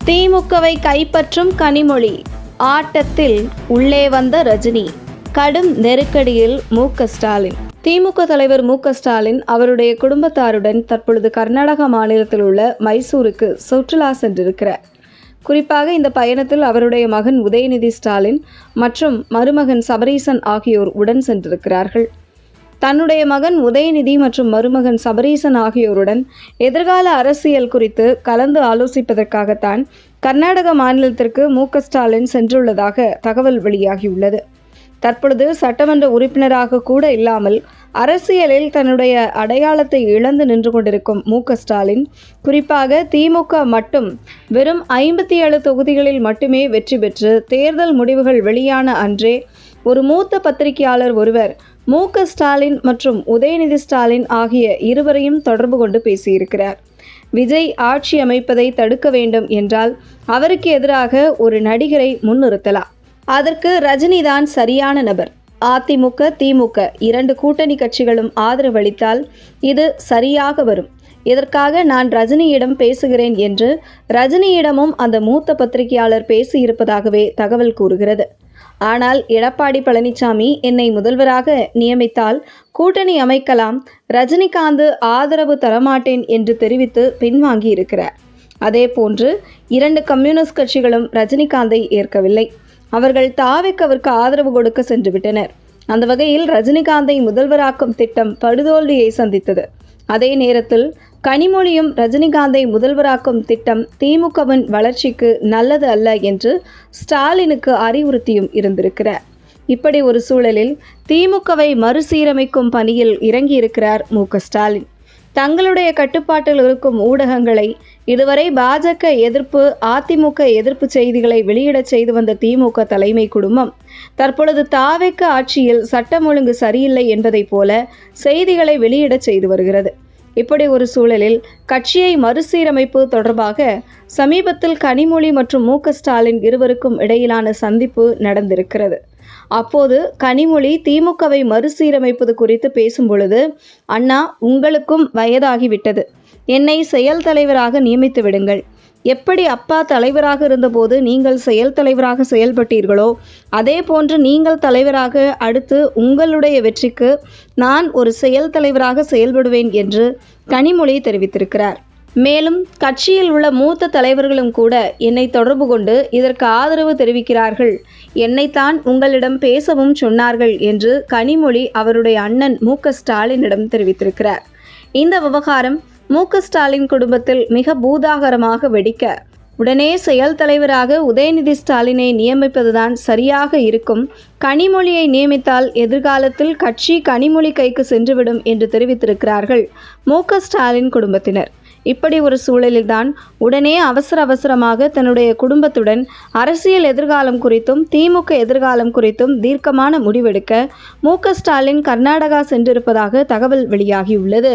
திமுகவை கைப்பற்றும் கனிமொழி, ஆட்டத்தில் உள்ளே வந்த ரஜினி, கடும் நெருக்கடியில் மு.க.ஸ்டாலின். திமுக தலைவர் மு.க.ஸ்டாலின் அவருடைய குடும்பத்தாருடன் தற்பொழுது கர்நாடக மாநிலத்தில் உள்ள மைசூருக்கு சுற்றுலா சென்றிருக்கிறார். குறிப்பாக இந்த பயணத்தில் அவருடைய மகன் உதயநிதி ஸ்டாலின் மற்றும் மருமகன் சபரீசன் ஆகியோர் உடன் சென்றிருக்கிறார்கள். தன்னுடைய மகன் உதயநிதி மற்றும் மருமகன் சபரீசன் ஆகியோருடன் எதிர்கால அரசியல் குறித்து கலந்து ஆலோசிப்பதற்காகத்தான் கர்நாடக மாநிலத்திற்கு மு.க.ஸ்டாலின் சென்றுள்ளதாக தகவல் வெளியாகியுள்ளது. தற்பொழுது சட்டமன்ற உறுப்பினராக கூட இல்லாமல் அரசியலில் தன்னுடைய அடையாளத்தை இழந்து நின்று கொண்டிருக்கும் மு.க.ஸ்டாலின், குறிப்பாக திமுக மட்டும் வெறும் 57 தொகுதிகளில் மட்டுமே வெற்றி பெற்று தேர்தல் முடிவுகள் வெளியான அன்றே ஒரு மூத்த பத்திரிகையாளர் ஒருவர் மு.க.ஸ்டாலின் மற்றும் உதயநிதி ஸ்டாலின் ஆகிய இருவரையும் தொடர்பு கொண்டு பேசியிருக்கிறார். விஜய் ஆட்சி அமைப்பதை தடுக்க வேண்டும் என்றால் அவருக்கு எதிராக ஒரு நடிகரை முன்னிறுத்தலாம். அதற்கு ரஜினிதான் சரியான நபர். அதிமுக, திமுக 2 கூட்டணி கட்சிகளும் ஆதரவளித்தால் இது சரியாக வரும். இதற்காக நான் ரஜினியிடம் பேசுகிறேன் என்று ரஜினியிடமும் அந்த மூத்த பத்திரிகையாளர் பேசியிருப்பதாகவே தகவல் கூறுகிறது. ஆனால் எடப்பாடி பழனிசாமி என்னை முதல்வராக நியமித்தால் கூட்டணி அமைக்கலாம், ரஜினிகாந்த் ஆதரவு தரமாட்டேன் என்று தெரிவித்து பின்வாங்கி இருக்கிறார். அதே போன்று 2 கம்யூனிஸ்ட் கட்சிகளும் ரஜினிகாந்தை ஏற்கவில்லை. அவர்கள் தாவேக்காவிற்கு ஆதரவு கொடுக்க சென்றுவிட்டனர். அந்த வகையில் ரஜினிகாந்தை முதல்வராக்கும் திட்டம் படுதோல்வியை சந்தித்தது. அதே நேரத்தில் கனிமொழியும் ரஜினிகாந்தை முதல்வராக்கும் திட்டம் திமுகவின் வளர்ச்சிக்கு நல்லது அல்ல என்று ஸ்டாலினுக்கு அறிவுறுத்தியும் இருந்திருக்கிறார். இப்படி ஒரு சூழலில் திமுகவை மறுசீரமைக்கும் பணியில் இறங்கியிருக்கிறார் மு.க.ஸ்டாலின். தங்களுடைய கட்டுப்பாட்டில் இருக்கும் ஊடகங்களை இதுவரை பாஜக எதிர்ப்பு, அதிமுக எதிர்ப்பு செய்திகளை வெளியிடச் செய்து வந்த திமுக தலைமை குடும்பம் தற்பொழுது தாவேக்க ஆட்சியில் சட்டம் ஒழுங்கு சரியில்லை என்பதைப் போல செய்திகளை வெளியிடச் செய்து வருகிறது. இப்படி ஒரு சூழலில் கட்சியை மறுசீரமைப்பு தொடர்பாக சமீபத்தில் கனிமொழி மற்றும் மு.க.ஸ்டாலின் இருவருக்கும் இடையிலான சந்திப்பு நடந்திருக்கிறது. அப்போது கனிமொழி திமுகவை மறுசீரமைப்பது குறித்து பேசும் பொழுது, அண்ணா, உங்களுக்கும் வயதாகிவிட்டது, என்னை செயல் தலைவராக நியமித்து விடுங்கள். எப்படி அப்பா தலைவராக இருந்தபோது நீங்கள் செயல் தலைவராக செயல்பட்டீர்களோ அதே போன்று நீங்கள் தலைவராக அடுத்து உங்களுடைய வெற்றிக்கு நான் ஒரு செயல் தலைவராக செயல்படுவேன் என்று கனிமொழி தெரிவித்திருக்கிறார். மேலும் கட்சியில் உள்ள மூத்த தலைவர்களும் கூட என்னை தொடர்பு கொண்டு இதற்கு ஆதரவு தெரிவிக்கிறார்கள், என்னைத்தான் உங்களிடம் பேசவும் சொன்னார்கள் என்று கனிமொழி அவருடைய அண்ணன் மு.க.ஸ்டாலினிடம் தெரிவித்திருக்கிறார். இந்த விவகாரம் மு.க.ஸ்டாலின் குடும்பத்தில் மிக பூதாகரமாக வெடிக்க, உடனே செயல் தலைவராக உதயநிதி ஸ்டாலினை நியமிப்பதுதான் சரியாக இருக்கும், கனிமொழியை நியமித்தால் எதிர்காலத்தில் கட்சி கனிமொழி கைக்கு சென்றுவிடும் என்று தெரிவித்திருக்கிறார்கள் மு.க.ஸ்டாலின் குடும்பத்தினர். இப்படி ஒரு சூழலில்தான் உடனே அவசரமாக தன்னுடைய குடும்பத்துடன் அரசியல் எதிர்காலம் குறித்தும் திமுக எதிர்காலம் குறித்தும் தீர்க்கமான முடிவெடுக்க மு.க.ஸ்டாலின் கர்நாடகா சென்றிருப்பதாக தகவல் வெளியாகியுள்ளது.